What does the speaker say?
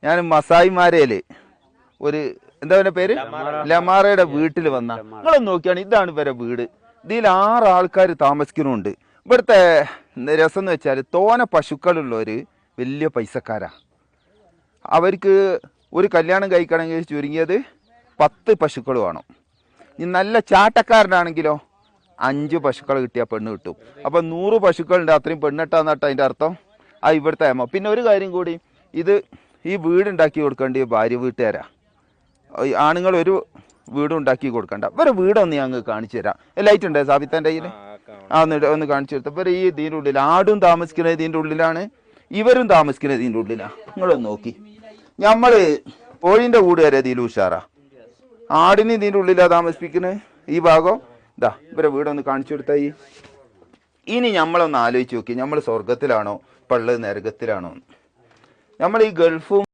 ഞാൻ മസായിമാരയില് ഒരു എന്താ പറയുക പേര് ലമാറയുടെ വീട്ടിൽ വന്ന നിങ്ങളൊന്ന് നോക്കിയാണ്. ഇതാണ് ഇവരെ വീട്. ഇതിൽ 6 ആൾക്കാർ താമസിക്കുന്നുണ്ട്. ഇവിടുത്തെ രസം എന്ന് വെച്ചാൽ തോന പശുക്കളുള്ളവര് വലിയ പൈസക്കാരാ. അവർക്ക് ഒരു കല്യാണം കഴിക്കണമെങ്കിൽ ചുരുങ്ങിയത് 10 പശുക്കൾ വേണം. ഇനി നല്ല ചാട്ടക്കാരനാണെങ്കിലോ 5 പശുക്കളെ കിട്ടിയാൽ പെണ്ണ് കിട്ടും. അപ്പം 100 പശുക്കളുണ്ട്, അത്രയും പെണ്ണിട്ടാന്നിട്ട് അതിൻ്റെ അർത്ഥം. ആ ഇവിടുത്തെ അമ്മ. പിന്നെ ഒരു കാര്യം കൂടി, ഈ വീടുണ്ടാക്കി കൊടുക്കേണ്ട ഭാര്യ വീട്ടുകാരാ. ആണുങ്ങൾ ഒരു വീടുണ്ടാക്കി കൊടുക്കണ്ട. ഇവരെ വീടൊന്ന് ഞങ്ങൾ കാണിച്ചു തരാം. ലൈറ്റ് ഉണ്ട് സാബിത്താൻ്റെ കയ്യിൽ? ഒന്ന് കാണിച്ചു കൊടുത്ത. ഇവർ ഇതിൻ്റെ ഉള്ളിൽ ആടും താമസിക്കുന്നത് ഇതിൻ്റെ ഉള്ളിലാണ്, ഇവരും താമസിക്കുന്നത് ഇതിൻ്റെ ഉള്ളിലാണ്. നിങ്ങളൊന്ന് നോക്കി. നമ്മൾ കോഴിൻ്റെ കൂട് വരെ ഇതിൽ ഉഷാറാ. ആടിന് ഇതിൻ്റെ ഉള്ളിലാണ് താമസിപ്പിക്കുന്നത്. ഈ ഭാഗം ഇതാ ഇവരെ വീടൊന്ന് കാണിച്ചു കൊടുത്തായി. ഇനി നമ്മളൊന്ന് ആലോചിച്ച് നോക്കി, നമ്മൾ സ്വർഗത്തിലാണോ പള്ളി നരകത്തിലാണോ? നമ്മൾ ഈ ഗൾഫും